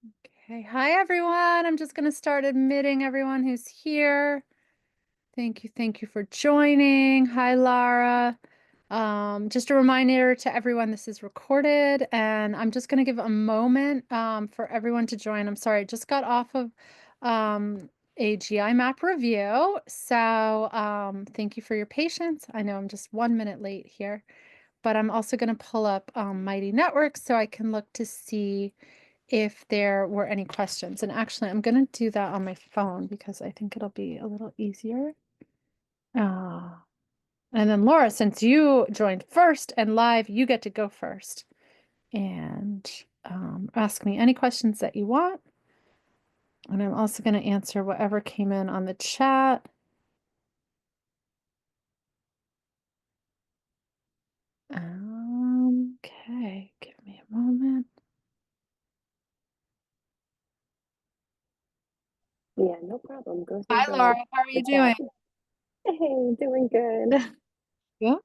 Okay, hi everyone. I'm just going to start admitting everyone who's here. Thank you for joining. Hi, Lara. Just a reminder to everyone, this is recorded, and I'm just going to give a moment for everyone to join. I'm sorry, I just got off of a GI map review, so thank you for your patience. I know I'm just 1 minute late here, but I'm also going to pull up Mighty Networks so I can look to see if there were any questions. And actually, I'm going to do that on my phone because I think it'll be a little easier. Ah, and then Laura, since you joined first and live, you get to go first and ask me any questions that you want. And I'm also going to answer whatever came in on the chat. Okay, give me a moment. Yeah, no problem. Go through Hi, Laura. How are the you doing? chat. Hey, doing good. Good.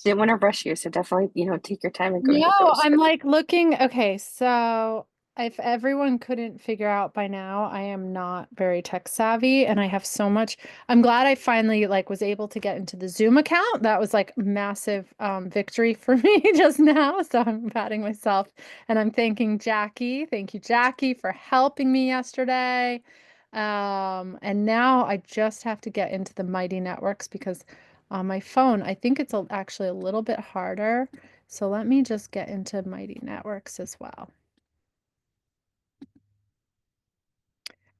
Didn't want to rush you, so definitely, take your time and go through No, those. I'm like looking. Okay, so if everyone couldn't figure out by now, I am not very tech savvy and I have so much. I'm glad I finally like was able to get into the Zoom account. That was like massive victory for me just now. So I'm patting myself and I'm thanking Jackie. Thank you, Jackie, for helping me yesterday. And now I just have to get into the Mighty Networks because on my phone, I think it's actually a little bit harder. So let me just get into Mighty Networks as well.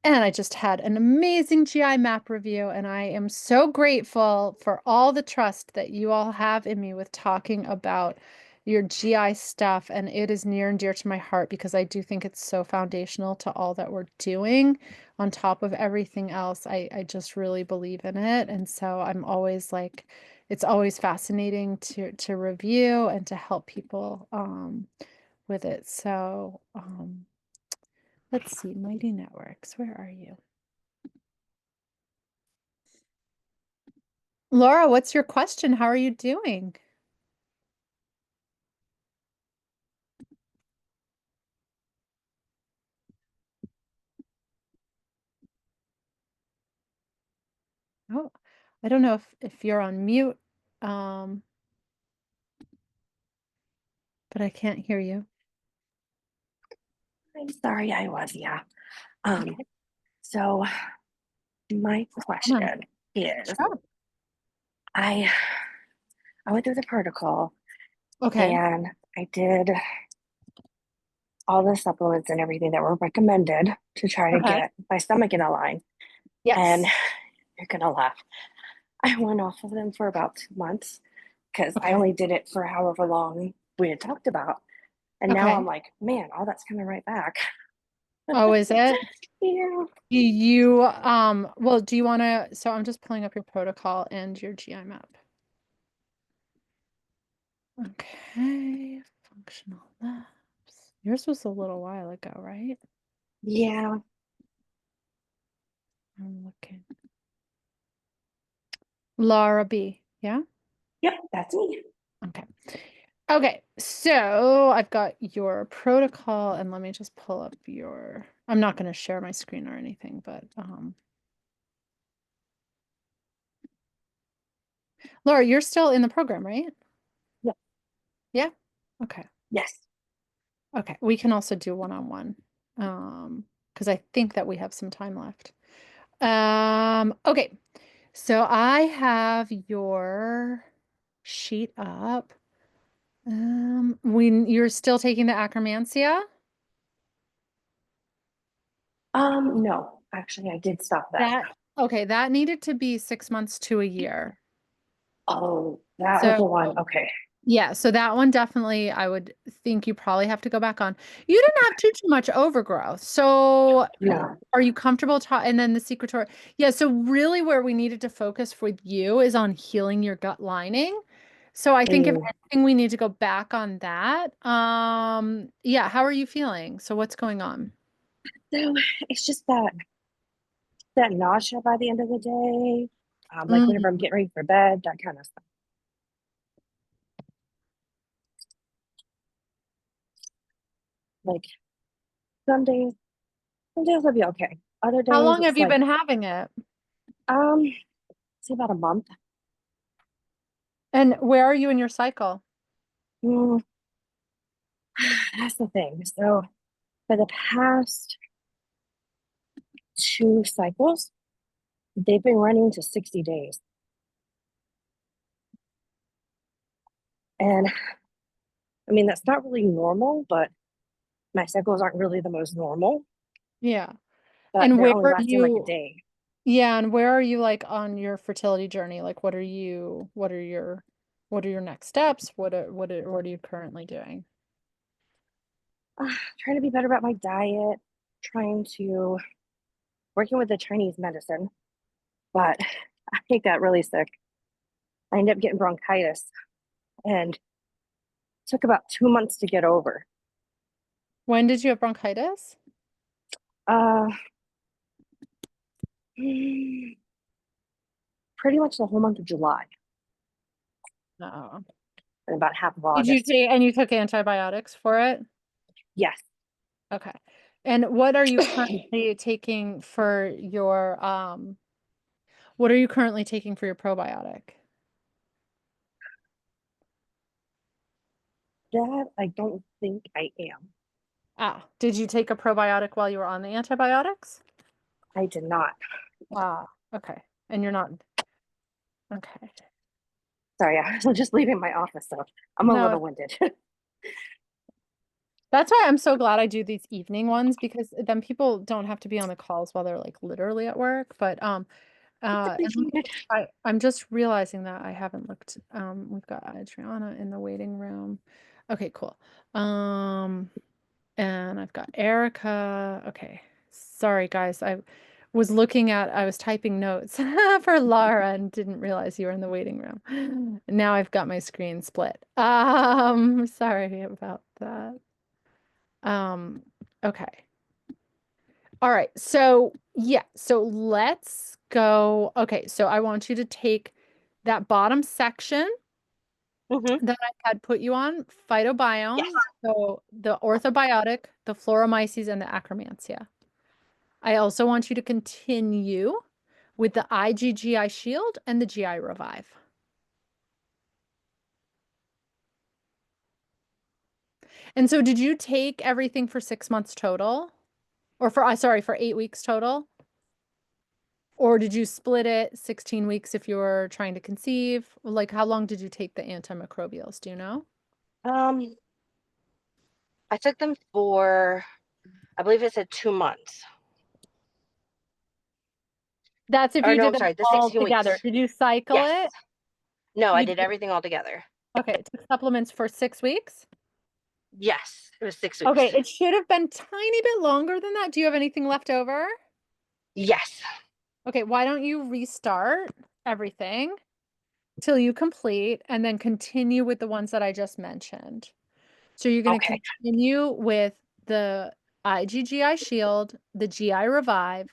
And I just had an amazing GI map review, and I am so grateful for all the trust that you all have in me with talking about your GI stuff. And it is near and dear to my heart because I do think it's so foundational to all that we're doing on top of everything else. I just really believe in it. And so I'm always like, it's always fascinating to review and to help people with it. So let's see, Mighty Networks, where are you? Laura, what's your question? How are you doing? Oh, I don't know if you're on mute, um, but I can't hear you. I'm sorry, I was, yeah. Um, so my Come on. question is, Sure. I I went through the protocol Okay. and I did all the supplements and everything that were recommended to try to Okay. get my stomach in a line. And Yes. you're gonna laugh. I went off of them for about 2 months because I Okay. only did it for however long we had talked about. And now I'm Okay. like, man, all that's coming right back. Oh, is it? Yeah. Well, do you want to, so I'm just pulling up your protocol and your GI map. Okay. Functional labs. Yours was a little while ago, right? Yeah. I'm looking. Laura B. Yeah? Yep, that's me. Okay. Okay, so I've got your protocol and let me just pull up your, I'm not going to share my screen or anything, but Laura, you're still in the program, right? Yep. Yeah. Okay. Yes. Okay. We can also do one-on-one. Because I think that we have some time left. Okay. So I have your sheet up. When you're still taking the acromantia? No, actually I did stop that. That okay, that needed to be 6 months to a year. Oh, that was So the one. Okay. yeah, so that one definitely I would think you probably have to go back on. You didn't have too much overgrowth. So No. are you comfortable and then the secretory? Yeah, so really where we needed to focus with you is on healing your gut lining. So I think if Mm. anything, we need to go back on that. Yeah, how are you feeling? So what's going on? So it's just that nausea by the end of the day. Like Mm, whenever I'm getting ready for bed, that kind of stuff. Like Some days, some days will be okay. Other How days long have it's you like, been having it? um, say about a month. And where are you in your cycle? Mm, that's the thing. So for the past 2 cycles, they've been running to 60 days. And I mean, that's not really normal, but my cycles aren't really the most normal, Yeah. but And they're where only are lasting like a you? day. Yeah, and where are you like on your fertility journey? Like what are your next steps? What are you currently doing? Trying to be better about my diet, trying to working with the Chinese medicine, but I got really sick. I ended up getting bronchitis and took about 2 months to get over. When did you have bronchitis? Uh, pretty much the whole month of July No. and about half of Did you August. take and you took antibiotics for it? Yes, Okay. And what are you currently taking for your what are you currently taking for your probiotic? that I don't think I am. Ah, did you take a probiotic while you were on the antibiotics? I did not. Ah, okay. And you're not okay. Sorry, I was just leaving my office, so I'm a No, little winded. that's why I'm so glad I do these evening ones because then people don't have to be on the calls while they're like literally at work. But and let me Appreciate it. I'm just realizing that I haven't looked. We've got Adriana in the waiting room. Okay, cool. Um, and I've got Erica. Okay. Sorry, guys. I was typing notes for Lara and didn't realize you were in the waiting room. Now I've got my screen split. Sorry about that. Um, okay. All right. So, yeah. So let's go. Okay. So I want you to take that bottom section Hmm. that I had put you on, Yes. phytobiome. So the orthobiotic, the Phloromyces, and the Akkermansia. I also want you to continue with the IgGI Shield and the GI Revive. And so did you take everything for 6 months total? Or sorry, for 8 weeks total? Or did you split it 16 weeks if you were trying to conceive? Like, how long did you take the antimicrobials? Do you know? Um, I took them for, I believe it said 2 months. That's if Or you no, did I'm them sorry, the all 16 together. weeks. Did you cycle Yes. it? No, I You did did. everything all together. Okay, took supplements for 6 weeks. Yes, it was 6 weeks. Okay, it should have been tiny bit longer than that. Do you have anything left over? Yes. Okay, why don't you restart everything till you complete and then continue with the ones that I just mentioned. So you're going to Okay. continue with the IgGI Shield, the GI Revive,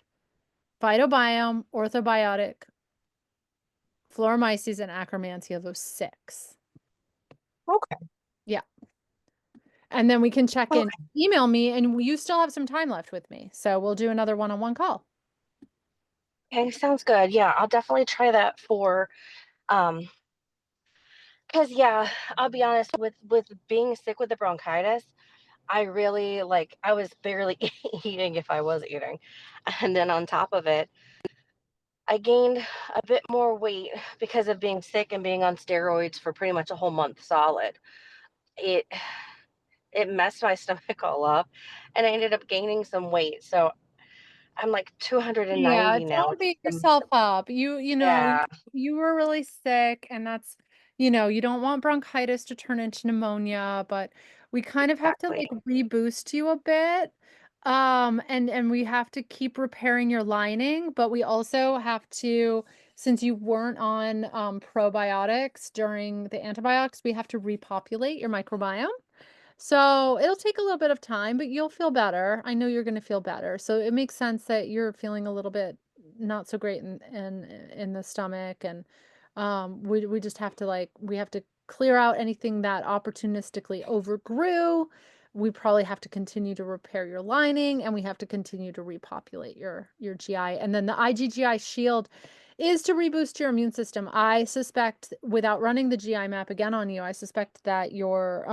Phytobiome, Orthobiotic, Phloromyces, and Akkermansia, those six. Okay. Yeah. And then we can check in, Okay. email me, and you still have some time left with me. So we'll do another one-on-one call. Okay, sounds good. Yeah, I'll definitely try that for um because yeah, I'll be honest with being sick with the bronchitis, I really like I was barely eating if I was eating. And then on top of it, I gained a bit more weight because of being sick and being on steroids for pretty much a whole month solid. It it messed my stomach all up and I ended up gaining some weight. So I'm like Yeah, 290 now, don't which is beat yourself up. yeah, You were really sick and that's, you don't want bronchitis to turn into pneumonia, but we kind of have to exactly. like reboost you a bit. And we have to keep repairing your lining, but we also have to, since you weren't on probiotics during the antibiotics, we have to repopulate your microbiome. So it'll take a little bit of time, but you'll feel better. I know you're going to feel better. So it makes sense that you're feeling a little bit not so great in the stomach, and we just have to we have to clear out anything that opportunistically overgrew. we probably have to continue to repair your lining, and we have to continue to repopulate your GI. And then the IgGI shield is to reboost your immune system. I suspect, without running the GI map again on you, I suspect that your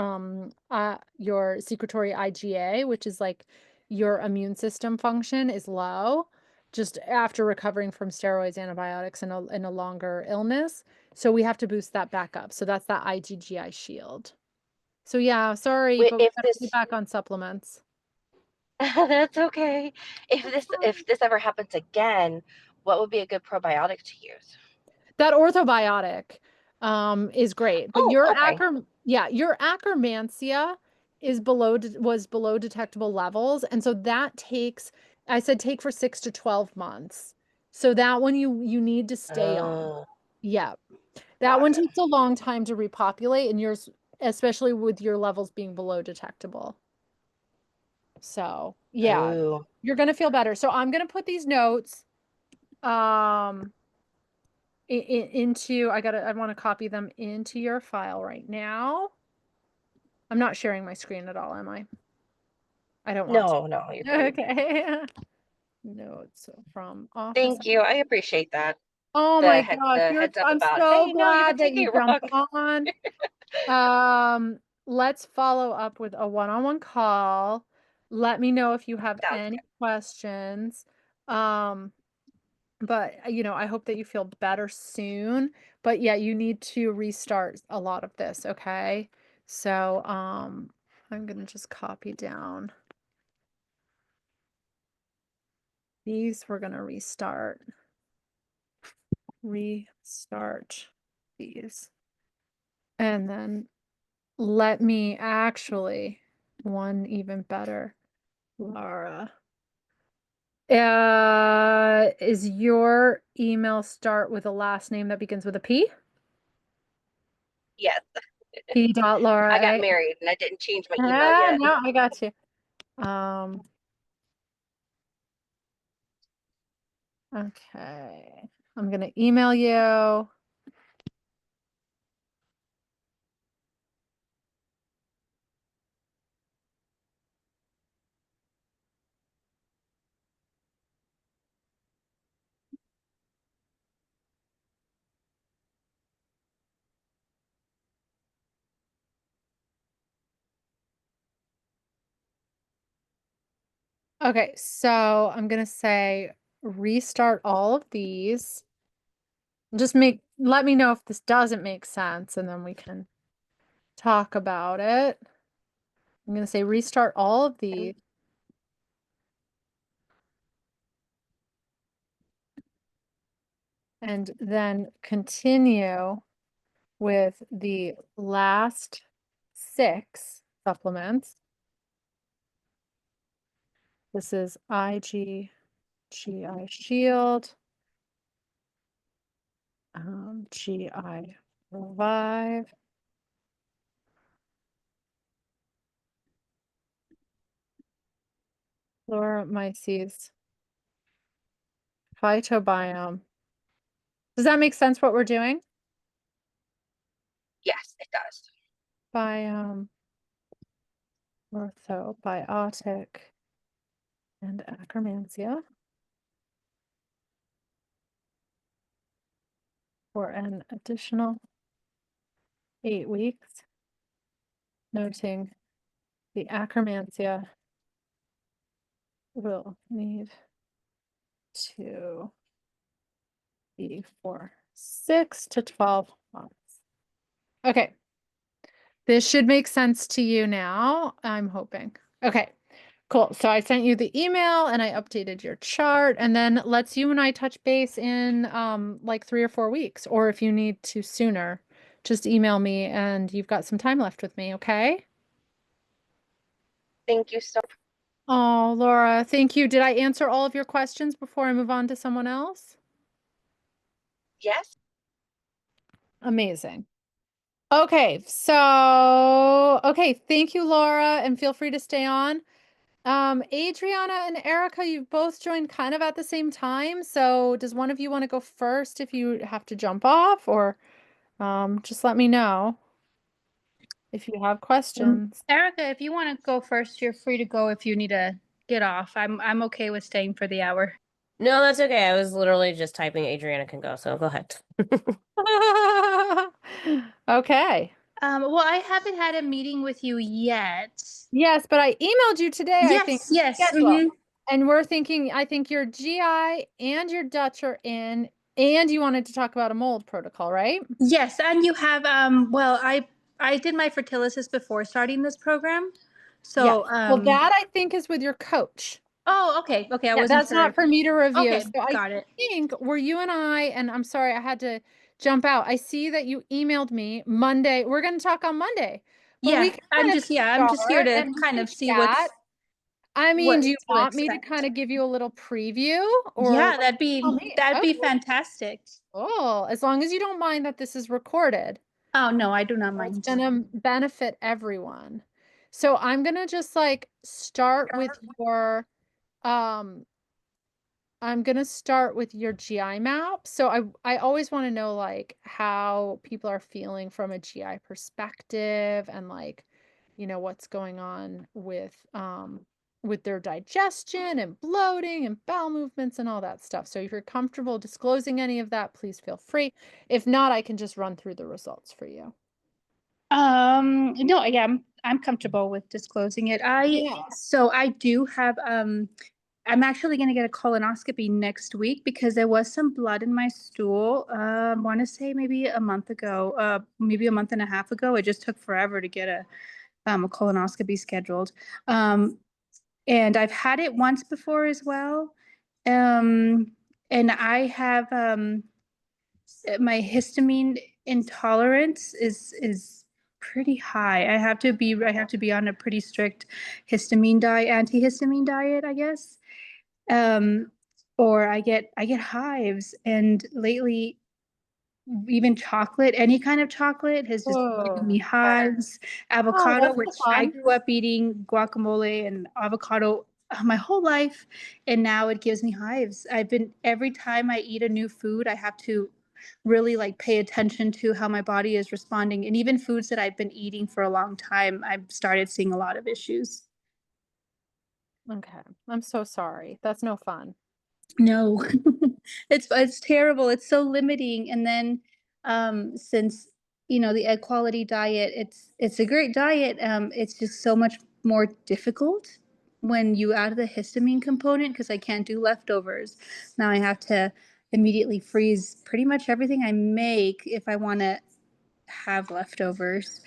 secretory IgA, which is like your immune system function, is low just after recovering from steroids, antibiotics, and a longer illness. So we have to boost that back up. So that's that IgGI shield. So yeah, sorry, but we If gotta get this back on supplements. that's okay. If this ever happens again, what would be a good probiotic to use? That orthobiotic is great, but Oh, okay. your Akkermansia was below detectable levels, and so that takes, I said take for 6 to 12 months. So that one you need to stay on. Oh, Yeah. That got one it. takes a long time to repopulate, and yours, especially with your levels being below detectable. So, yeah, Oh, you're gonna feel better. So I'm gonna put these notes um into, I want to copy them into your file right now. I'm not sharing my screen at all, am I? I don't want no, no, you're to. good. Okay. Notes from office. Thank you. I appreciate that. Oh my gosh, The heads up I'm about, so hey, no, you've been glad that taking you it jumped wrong. on. Um, let's follow up with a one-on-one call. Let me know if you have Sounds any questions. Um, but I hope that you feel better soon. But yeah, you need to restart a lot of this, okay? So, I'm gonna just copy down these. We're gonna restart these. And then let me actually, one even better, Laura. Is your email start with a last name that begins with a P? yes. P dot Laura I got A. married and I didn't change my email Ah, yet. no, I got you. Um, okay. I'm gonna email you. Okay, so I'm gonna say restart all of these. Just let me know if this doesn't make sense, and then we can talk about it. I'm gonna say restart all of And these, and then continue with the last 6 supplements. This is IgGI Shield, GI Revive, Myces, Phytobiome. Does that make sense what we're doing? yes, it does. Biome, orthobiotic, and Akkermansia for an additional 8 weeks, noting the Akkermansia will need to be for 6 to 12 months. Okay, this should make sense to you now, I'm hoping. Okay, cool. So I sent you the email and I updated your chart, and then let's you and I touch base in like 3 or 4 weeks, or if you need to sooner, just email me and you've got some time left with me, okay? Thank you so Oh, Laura, thank you. Did I answer all of your questions before I move on to someone else? yes. Amazing. Okay, so thank you, Laura, and feel free to stay on. Adriana and Erica, you've both joined kind of at the same time. So does one of you want to go first if you have to jump off, or just let me know. if you have questions. Erica, if you want to go first, you're free to go if you need to get off. I'm okay with staying for the hour. No, that's okay. I was literally just typing Adriana can go, so go ahead. Okay. Well, I haven't had a meeting with you yet. Yes, but I emailed you today, I think, Yes. schedule. And we're thinking, I think your GI and your Dutch are in, and you wanted to talk about a mold protocol, right? Yes, and you have well, I did my fertilizist before starting this program. Yes. So Well, that I think is with your coach. oh, okay. Okay, I Yeah, wasn't that's sure. not for me to review. Okay, So I got it. think were you and I, and I'm sorry, I had to jump out. I see that you emailed me Monday. We're going to talk on Monday, but we Yeah, can kind of I'm just here start to and we kind can of see chat. I mean, what do you to want me to kind expect. of give you a little preview or Yeah, what? Tell me. that'd Oh, be fantastic. cool. As long as you don't mind that this is recorded. Oh no, I do not It's mind. gonna benefit everyone. So I'm gonna just like start with your um I'm gonna start with your GI map. So I always want to know like how people are feeling from a GI perspective and like, what's going on with their digestion and bloating and bowel movements and all that stuff. So if you're comfortable disclosing any of that, please feel free. If not, I can just run through the results for you. No, yeah, I'm comfortable with disclosing it. Yeah. So I do have I'm actually going to get a colonoscopy next week because there was some blood in my stool. I want to say maybe a month ago, maybe a month and a half ago. It just took forever to get a colonoscopy scheduled. Um, and I've had it once before as well. Um, and I have my histamine intolerance is pretty high. I have to be on a pretty strict histamine diet, antihistamine diet, I guess. Um, or I get hives, and lately even chocolate, any kind of chocolate has just given Oh, me okay. hives. Oh, Avocado, that's no which I fun. grew up eating guacamole and avocado my whole life, and now it gives me hives. I've been every time I eat a new food, I have to really like pay attention to how my body is responding. And even foods that I've been eating for a long time, I've started seeing a lot of issues. Okay. I'm so sorry. That's no fun. No, it's terrible. It's so limiting. And then since the egg quality diet, it's a great diet. It's just so much more difficult when you add the histamine component because I can't do leftovers. Now I have to immediately freeze pretty much everything I make if I want to have leftovers.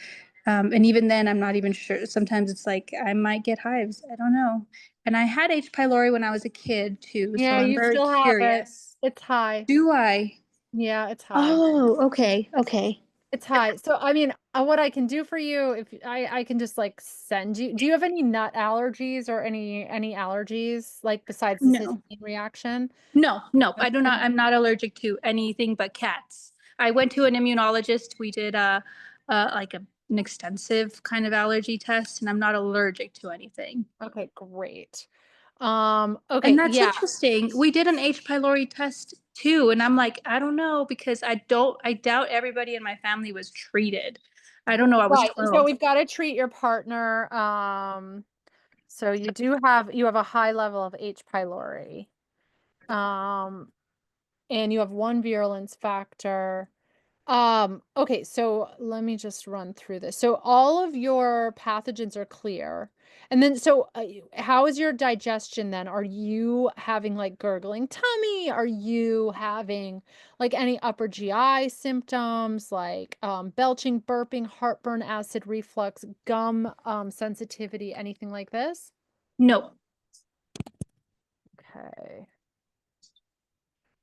And even then, I'm not even sure. Sometimes it's like I might get hives. I don't know. And I had H. pylori when I was a kid too, so Yeah, I'm you very still have it. curious. It's high. Do I? Yeah, it's high. Oh, okay, okay. It's high. So, I mean, what I can do for you, if I can just like send you, do you have any nut allergies or any allergies like besides this No, histamine reaction? no. I do not. Okay. I'm not allergic to anything but cats. I went to an immunologist. We did like an extensive kind of allergy test, and I'm not allergic to anything. Okay, great. And Okay, that's yeah. interesting. We did an H. pylori test too, and I'm like, I don't know because I doubt everybody in my family was treated. I don't know. I was Right. So 12. we've got to treat your partner. So you have a high level of H. pylori. Um, and you have one virulence factor. Okay, so let me just run through this. So all of your pathogens are clear. And then how is your digestion then? Are you having like gurgling tummy? Are you having like any upper GI symptoms like belching, burping, heartburn, acid reflux, gum sensitivity, anything like this? No. Okay.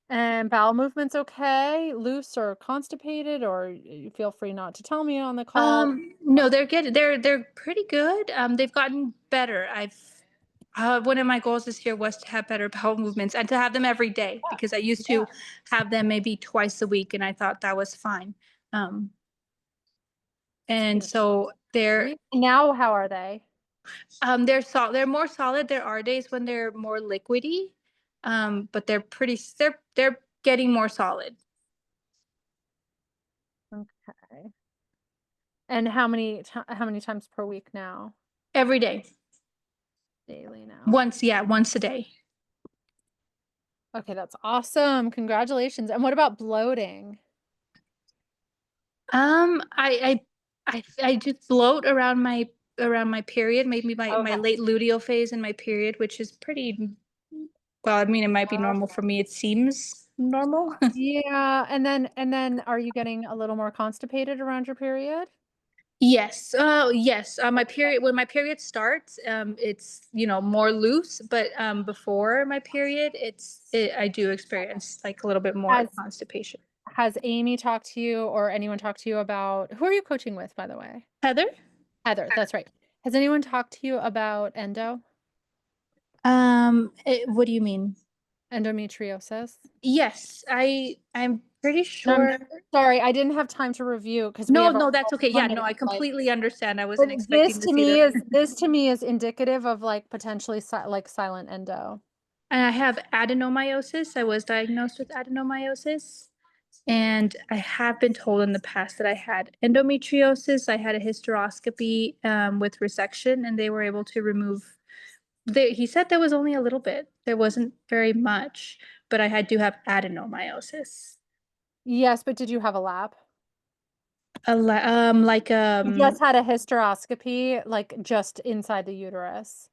And bowel movements okay? Loose or constipated, or you feel free not to tell me on the call. No, they're good. They're pretty good. They've gotten better. I've one of my goals this year was to have better bowel movements and to have them every day because I used Yeah. to have them maybe twice a week, and I thought that was fine. Um, and Yeah. so Great. Now, how are they? they're more solid. There are days when they're more liquidy, but they're getting more solid. Okay. And how many times per week now? Every day. Daily now. Once a day. Okay, that's awesome. Congratulations. And what about bloating? I just bloat around my period, maybe my Okay. late luteal phase in my period, which is pretty well, I mean, it might be normal for me. It seems normal. Yeah, and then are you getting a little more constipated around your period? Yes. Yes. My period, when my period starts, it's, more loose, but before my period, I do experience like a little bit more Has constipation. has Amy talked to you or anyone talked to you about who are you coaching with, by the way? Heather? Heather, that's right. Has anyone talked to you about What do you mean? endometriosis? Yes, I'm pretty I'm sure. sorry, I didn't have time to review because we No, have a no, that's okay. Yeah, no, I like, completely understand. I but wasn't expecting to see this to me is indicative of like potentially like silent endo. And I have adenomyosis. I was diagnosed with adenomyosis. And I have been told in the past that I had endometriosis. I had a hysteroscopy with resection, and they were able to remove. He said there was only a little bit. There wasn't very much, but I do have adenomyosis. Yes, but did you have a lab? Like You just had a hysteroscopy, like just inside the uterus.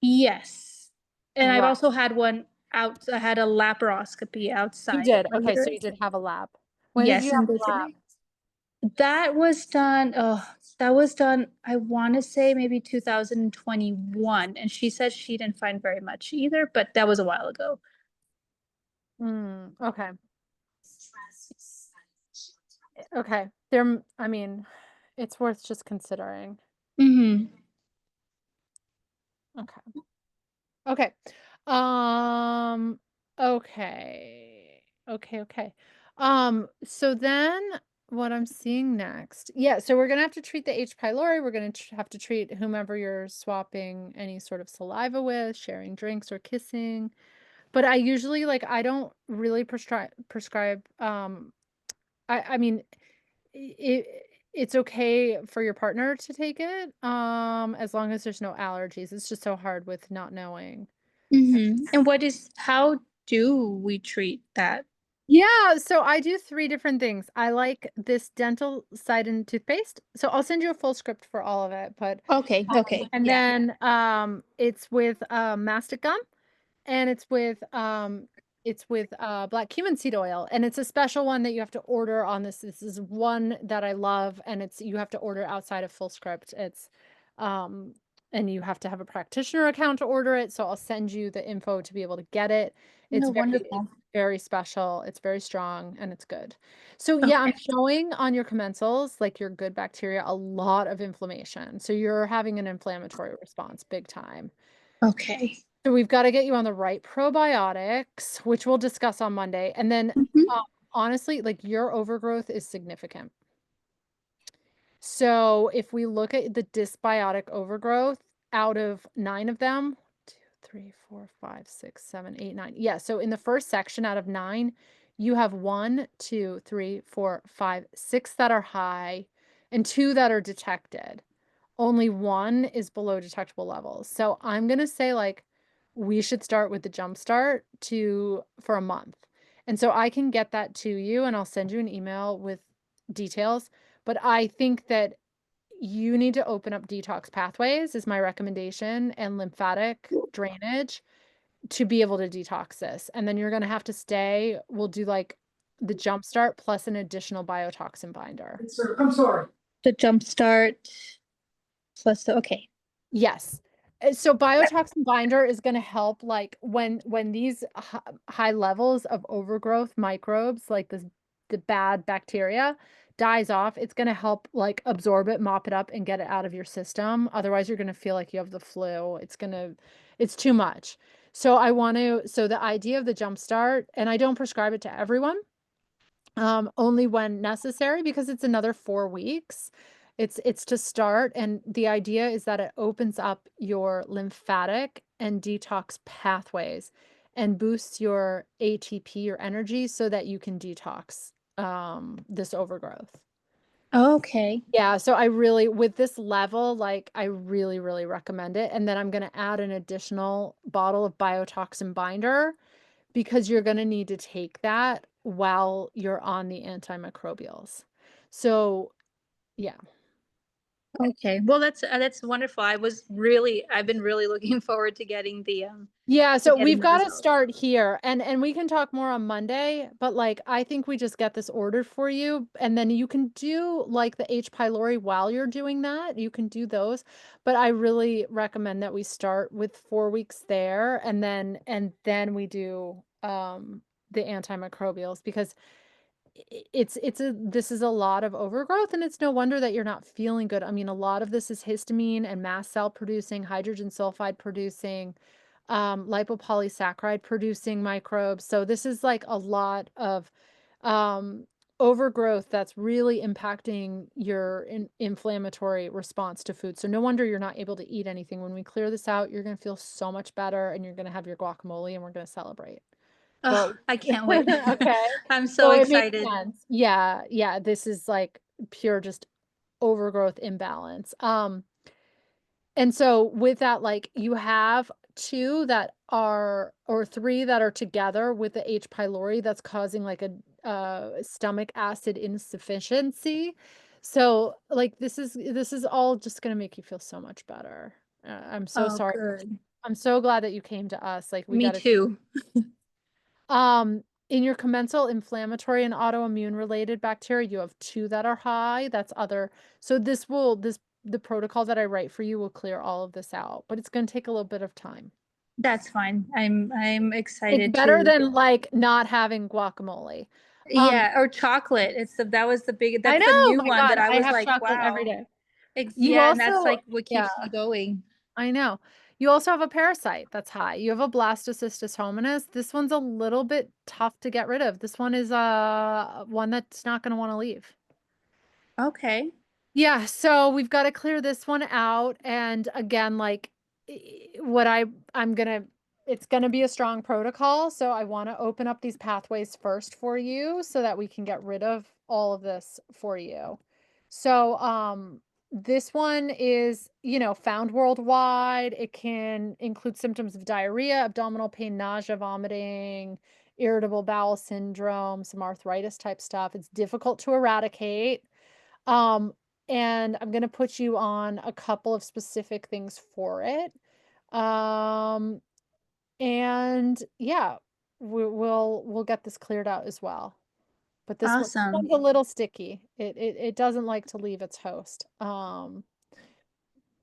yes, and I've Right. also had one out. I had a laparoscopy outside. You did. Of my Okay, so uterus. you did have a lab. When did Yes, you and have they a lab? that was done. Oh, that was done. I want to say maybe 2021, and she said she didn't find very much either, but that was a while ago. Okay. Okay. I mean, it's worth just considering. Mm-hmm. Okay. Okay. Um, okay. Okay. So then what I'm seeing next. Yeah, so we're gonna have to treat the H. pylori. We're gonna have to treat whomever you're swapping any sort of saliva with, sharing drinks or kissing. But I usually like I don't really prescribe I mean it it's okay for your partner to take it as long as there's no allergies. It's just so hard with not knowing. Mm-hmm. And how do we treat that? Yeah, so I do 3 different things. I like this dental side and toothpaste. So I'll send you a full script for all of it, but Okay, okay. and Yeah. then it's with mastic gum and it's with black cumin seed oil and it's a special one that you have to order on this. This is one that I love and it's you have to order outside of full script. It's um and you have to have a practitioner account to order it. So I'll send you the info to be able to get it. It's No, wonderful. very special. It's very strong and it's good. So yeah, I'm Okay. showing on your commensals, like your good bacteria, a lot of inflammation. So you're having an inflammatory response big time. Okay. So we've got to get you on the right probiotics, which we'll discuss on Monday. And then Mm-hmm. honestly, like your overgrowth is significant. So if we look at the dysbiotic overgrowth, out of 9 of them, 2, 3, 4, 5, 6, 7, 8, 9. Yeah, so in the first section out of 9, you have 1, 2, 3, 4, 5, 6 that are high and 2 that are detected. Only 1 is below detectable levels. So I'm gonna say like we should start with the jump start for a month. And so I can get that to you and I'll send you an email with details. But I think that you need to open up detox pathways is my recommendation and lymphatic drainage to be able to detox this. And then you're going to have to we'll do like the jump start plus an additional biotoxin binder. Sir, I'm sorry. The jumpstart plus okay. Yes. So biotoxin binder is going to help like when these high levels of overgrowth microbes like the bad bacteria dies off, it's going to help like absorb it, mop it up and get it out of your system. Otherwise you're going to feel like you have the flu. It's too much. So the idea of the jump start, and I don't prescribe it to everyone, only when necessary because it's another 4 weeks. It's to start, and the idea is that it opens up your lymphatic and detox pathways and boosts your ATP, your energy, so that you can detox this overgrowth. Okay. Yeah, so I really, with this level, like I really, really recommend it. And then I'm going to add an additional bottle of biotoxin binder because you're going to need to take that while you're on the antimicrobials. So, yeah. Okay. Well, that's wonderful. I've been really looking forward to getting Yeah, so getting we've the got to results. start here and we can talk more on Monday, but like I think we just get this ordered for you and then you can do like the H. pylori while you're doing that. You can do those, but I really recommend that we start with 4 weeks there and then we do the antimicrobials because this is a lot of overgrowth and it's no wonder that you're not feeling good. I mean, a lot of this is histamine and mast cell producing, hydrogen sulfide producing, lipopolysaccharide producing microbes. So this is like a lot of um, overgrowth that's really impacting your inflammatory response to food. So no wonder you're not able to eat anything. When we clear this out, you're going to feel so much better and you're going to have your guacamole and we're going to celebrate. But Oh, I can't wait. okay. I'm so So it makes excited. sense. Yeah, yeah, this is like pure just overgrowth imbalance. And so with that, like you have 2 that are or 3 that are together with the H. pylori that's causing like a stomach acid insufficiency. So like this is all just going to make you feel so much better. I'm so Oh, sorry. good. I'm so glad that you came to us. Like we Me got to too. in your commensal inflammatory and autoimmune related bacteria, you have 2 that are high. That's other. So the protocol that I write for you will clear all of this out, but it's going to take a little bit of time. That's fine. I'm It's excited better to. than like not having guacamole. Yeah, or chocolate. That was I that's the know, new my one God, that I I was have like, chocolate every wow. day. You Yeah, and that's also, like what yeah, keeps me going. I know. You also have a parasite that's high. You have a blastocystis hominis. This one's a little bit tough to get rid of. This one is one that's not going to want to leave. Okay. Yeah, so we've got to clear this one out. And again, like what I'm gonna, it's gonna be a strong protocol. So I want to open up these pathways first for you so that we can get rid of all of this for you. So this one is, found worldwide. It can include symptoms of diarrhea, abdominal pain, nausea, vomiting, irritable bowel syndrome, some arthritis type stuff. It's difficult to eradicate. Um, and I'm gonna put you on a couple of specific things for it. Um, and yeah, we'll get this cleared out as well. But this Awesome. one's a little sticky. It doesn't like to leave its host.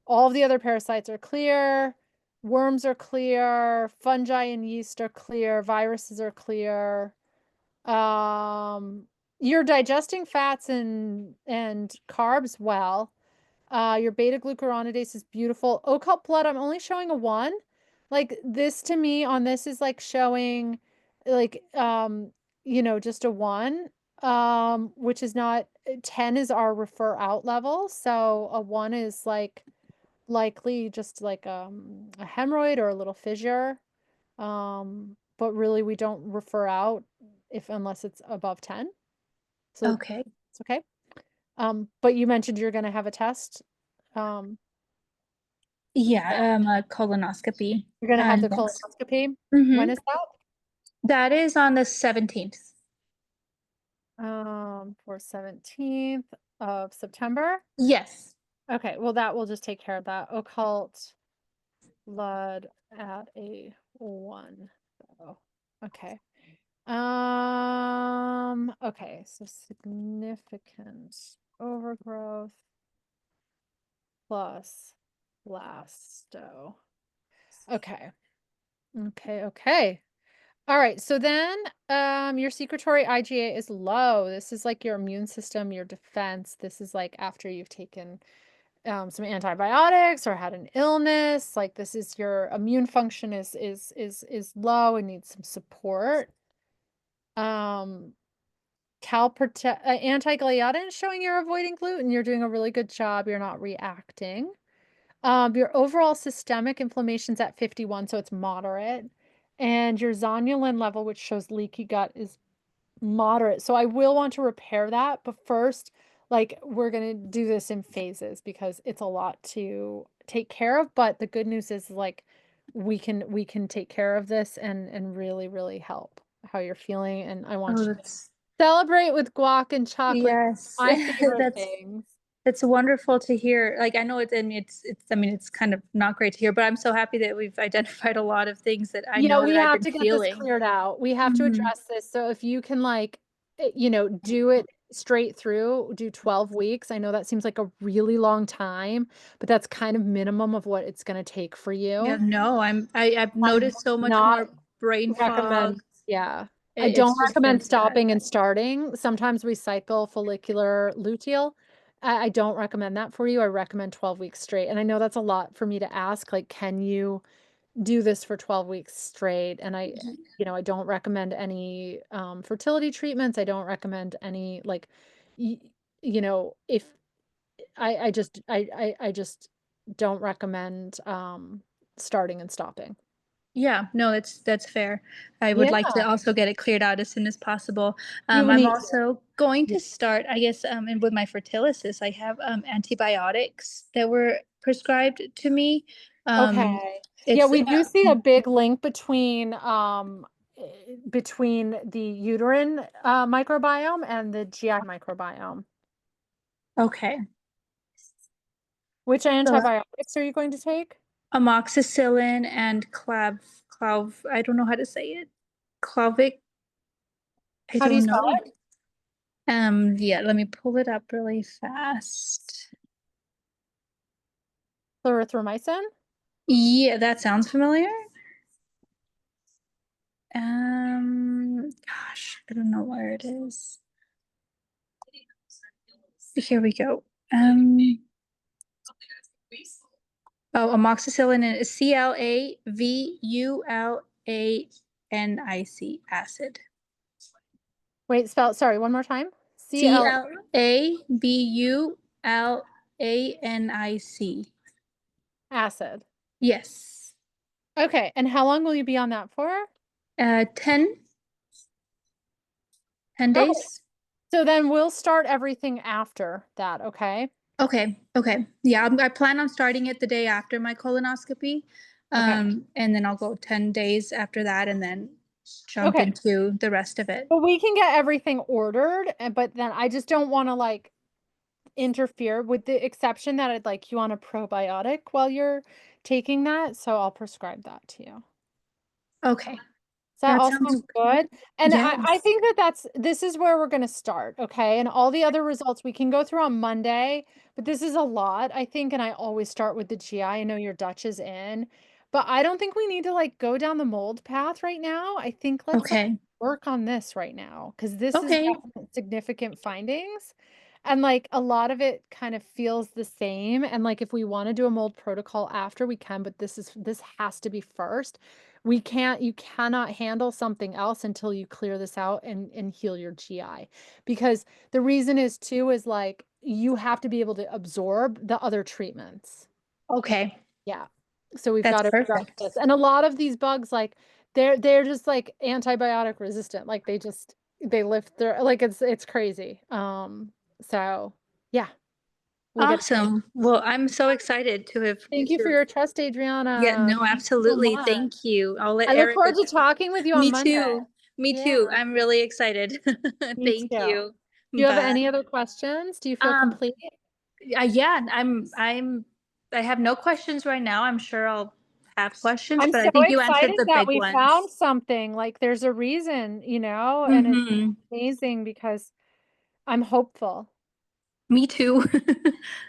All of the other parasites are clear, worms are clear, fungi and yeast are clear, viruses are clear. You're digesting fats and carbs well. Your beta glucuronidase is beautiful. Occult blood, I'm only showing a 1. Like this to me on this is like showing like just a 1. Which is not 10 is our refer out level. So a 1 is like likely just like a hemorrhoid or a little fissure. But really we don't refer out unless it's above 10. So Okay. it's okay. But you mentioned you're going to have a test. Um, Yeah, a colonoscopy. you're going to have the Next. colonoscopy. When Mm-hmm. is that? That is on the 17th. For 17th of September. Yes. Okay, well that will just take care of that. Occult blood at a 1. Oh, okay. Okay, so significant overgrowth plus blasto. Okay. Okay. All right. So then your secretory IgA is low. This is like your immune system, your defense. This is like after you've taken some antibiotics or had an illness. Like this is your immune function is low and needs some support. Anti-gliadin is showing you're avoiding gluten. You're doing a really good job. You're not reacting. Your overall systemic inflammation's at 51, so it's moderate. And your zonulin level, which shows leaky gut, is moderate. So I will want to repair that. But first, like we're gonna do this in phases because it's a lot to take care of. But the good news is like we can take care of this and really, really help how you're feeling. And I want Oh, you to that's celebrate with guac and chocolate, yes. my favorite That's things. It's wonderful to hear. Like, I know it's, I mean, I mean, it's kind of not great to hear, but I'm so happy that we've identified a lot of things that I Yeah, know we that I've have been to get this feeling. cleared out. We have to Mhm. address this. So if you can like, you know, do it straight through, do 12 weeks. I know that seems like a really long time, but that's kind of minimum of what it's going to take for Yeah, you. no, I've I would noticed so much not more brain recommend, fog. yeah. I It's don't just been recommend sad. stopping and starting. Sometimes we cycle follicular luteal. I don't recommend that for you. I recommend 12 weeks straight. And I know that's a lot for me to ask, like, can you do this for 12 weeks straight? And I, you know, I don't recommend any fertility treatments. I don't recommend any like, you know, if I just don't recommend starting and stopping. Yeah, no, that's fair. I would Yeah, like to also get it cleared out as soon as possible. you I'm need to. also going Yeah. to start, I guess, and with my fertility, I have antibiotics that were prescribed to me. Um, Okay. Yeah, it's we do see a big link between the uterine microbiome and the GI microbiome. okay. Which So antibiotics are you going to take? amoxicillin and I don't know how to say it. Clavic, I How do you don't spell know. it? Yeah, let me pull it up really fast. Clarithromycin? Yeah, that sounds familiar. Gosh, I don't know where it is. Here we go. Oh, amoxicillin is CLAVULANIC acid. Wait, sorry, one more time. CL CLAVULANIC. acid. Yes. Okay, and how long will you be on that for? 10 Okay, days. so then we'll start everything after that, okay? Okay. Okay. Yeah, I plan on starting it the day after my colonoscopy. Okay. And then I'll go 10 days after that and then jump Okay. into the rest of it. Well, we can get everything ordered, but then I just don't want to like interfere with the exception that I'd like you on a probiotic while you're taking that. So I'll prescribe that to you. Okay. Does that That all sounds sound good? And I yes. think this is where we're going to start. Okay. And all the other results we can go through on Monday, but this is a lot, I think. And I always start with the GI. I know your Dutch is in, but I don't think we need to like go down the mold path right now. I think let's like Okay. work on this right now because this is Okay. significant findings. And like a lot of it kind of feels the same. And like if we want to do a mold protocol after, we can, but this has to be first. You cannot handle something else until you clear this out and heal your GI. Because the reason is too is like you have to be able to absorb the other treatments. Okay. Yeah. So we've That's got to address perfect. this. And a lot of these bugs, like they're just like antibiotic resistant. Like they lift their like it's crazy. So yeah, we'll get Awesome. Well, I'm so excited to have thank you for to your trust, yeah, Adriana. no, Thank you so absolutely. much. Thank you. I'll let I look Erica forward to go. talking with you on Me Monday. too. Me Yeah. too. I'm really excited. Me Thank too. you. Do you have Bye. any other questions? Do you feel Um, complete? yeah, I have no questions right now. I'm sure I'll have questions, I'm but so I think you answered excited the that big we found ones. something. Like there's a reason, and it's Mm-hmm. amazing because I'm hopeful. Me too.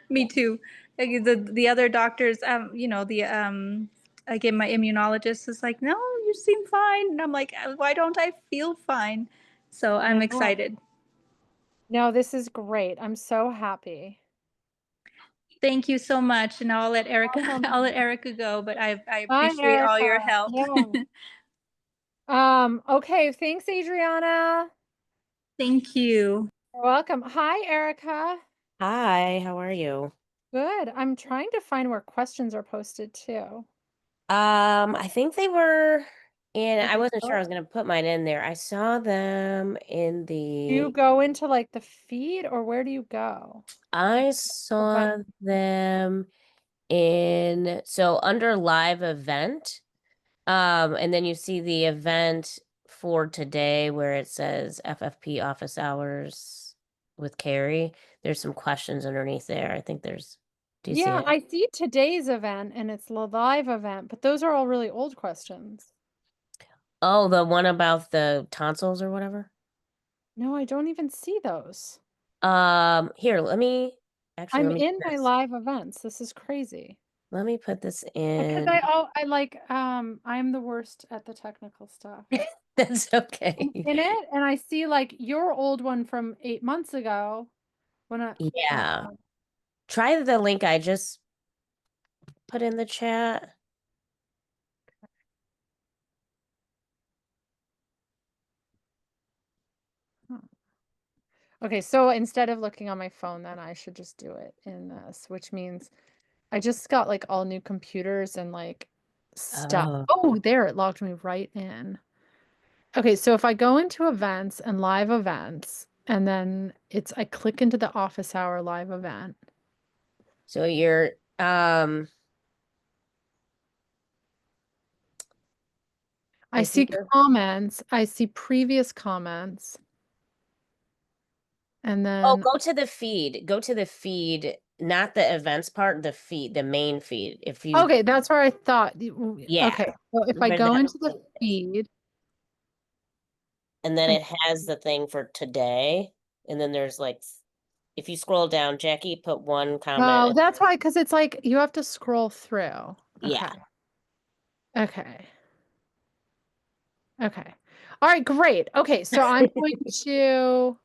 Me Yeah. too. Like, the other doctors, again, my immunologist is like, no, you seem fine. And I'm like, why don't I feel fine? So I'm No, excited. no, this is great. I'm so happy. Thank you so much. And now Welcome. I'll let Erica go, but I Bye, appreciate all Erica. your help. Yeah. Okay, thanks, Adriana. Thank you. You're welcome. Hi, Erica. Hi, how are you? Good. I'm trying to find where questions are posted too. I think they were And I Okay, wasn't sure I was gonna put mine in there. I saw them in do you the go into like the feed or where do you go? I saw them in so under live event. And then you see the event for today where it says FFP office hours with Carrie. There's some questions underneath there. I think there's, do you see Yeah, it? I see today's event and it's the live event, but those are all really old questions. Oh, the one about the tonsils or whatever? No, I don't even see those. Here, let me actually I'm let me in do my this. live events. This is crazy. Let me put this Because in. I like I'm the worst at the technical stuff. That's I'm okay. in it and I see like your old one from 8 months ago when Yeah. Try the link I just put in the chat. okay, so instead of looking on my phone, then I should just do it in this, which means I just got like all new computers and like stuff. Oh. Oh, there it logged me right in. Okay, so if I go into events and live events, and then I click into the office hour live event. So you're I see comments, I see previous comments, and Oh, then go to the feed. Go to the feed, not the events part, the feed, the main feed. If you, okay, that's where I thought. yeah, Okay, so if I where go that into the feed, and then I it has the thing for today, and then there's like, if you scroll down, Jackie put one comment. oh, that's why, because it's like you have to scroll through. Yeah. Okay. Okay. Okay. All right, great. Okay, so I'm going to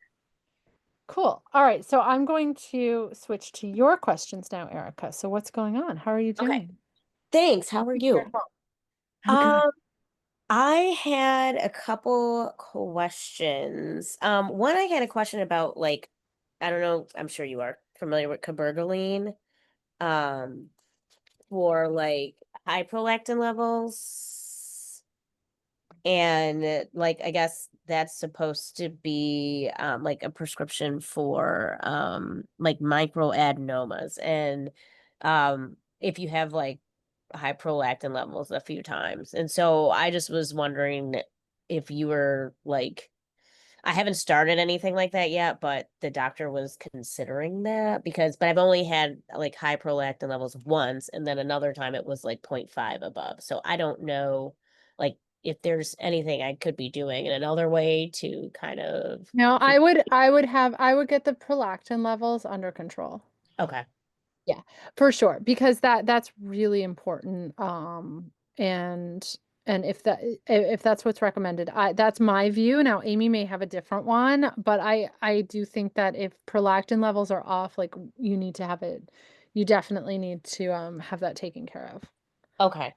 cool. All right, so I'm going to switch to your questions now, Erica. So what's going on? How are you Okay. doing? Thanks. How are you? I'm good. I had a couple questions. One I had a question about like, I don't know, I'm sure you are familiar with cabergoline. Um, for like high prolactin levels. And like I guess that's supposed to be like a prescription for like microadenomas. And if you have like high prolactin levels a few times. And so I just was wondering if you were like I haven't started anything like that yet, but the doctor was considering that but I've only had like high prolactin levels once, and then another time it was like 0.5 above. So I don't know like if there's anything I could be doing in another way to kind of No, I would get the prolactin levels under control. okay. Yeah, for sure, because that's really important. And if that's what's recommended, that's my view. Now, Amy may have a different one, but I do think that if prolactin levels are off, like you need to have it, you definitely need to have that taken care of. Okay.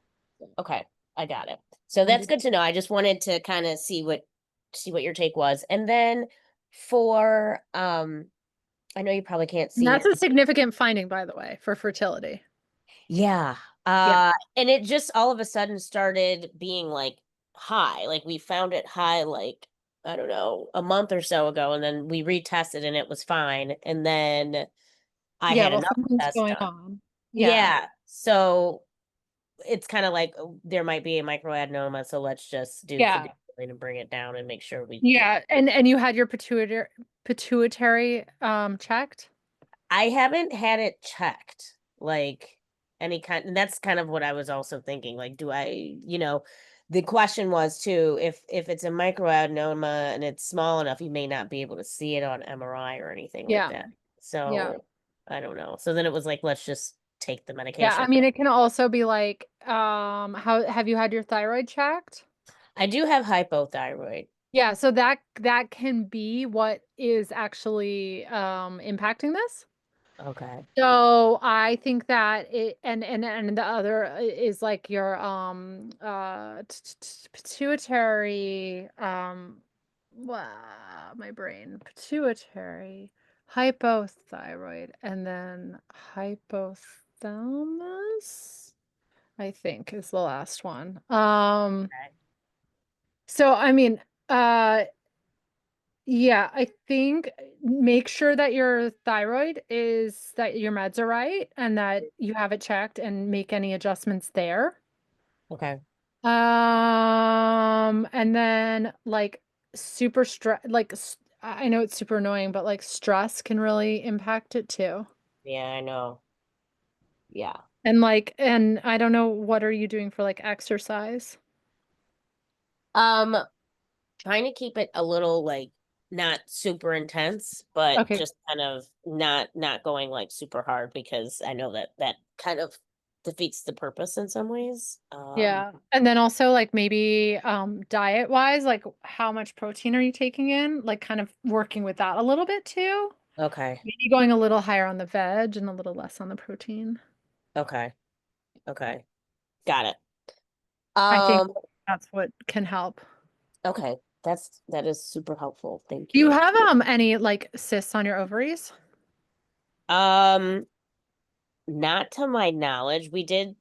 Okay. I got it. So that's good to know. I just wanted to kind of see what your take was. And then for I know you probably can't And see that's it. a significant finding, by the way, for fertility. Yeah. Yeah. And it just all of a sudden started being like high. Like we found it high like I don't know, a month or so ago, and then we retested and it was fine. And then I Yeah, had well, another something's test going done. on. Yeah. Yeah. So it's kind of like there might be a microadenoma, so let's just do Yeah. cadavering and bring it down and make sure we get Yeah. And you had your pituitary checked? I haven't had it checked, like any kind, and that's kind of what I was also thinking. Like, do I, the question was too, if it's a microadenoma and it's small enough, you may not be able to see it on MRI or anything like Yeah. that. Yeah. So I don't know. So then it was like, let's just take the Yeah. I medication. mean, it can also be like, how have you had your thyroid checked? I do have hypothyroid. Yeah, so that can be what is actually impacting this. Okay. So I think that it and the other is like your pituitary my brain pituitary hypothyroid and then hypothalamus I think is the last one. Okay. So, I mean, yeah, I think make sure that your thyroid is that your meds are right and that you have it checked and make any adjustments there. Okay. And then like super stress, like I know it's super annoying, but like stress can really impact it too. Yeah, I know. Yeah. And like, and I don't know, what are you doing for like exercise? Um, trying to keep it a little like not super intense, but Okay. just kind of not going like super hard because I know that that kind of defeats the purpose in some ways. Yeah. And then also like maybe diet wise, like how much protein are you taking in? Like kind of working with that a little bit too. Okay. Maybe going a little higher on the veg and a little less on the protein. Okay. Okay. Got it. I think Um, that's what can help. okay. That is super helpful. Thank Do you you. have any like cysts on your ovaries? Um, Not to my knowledge. We did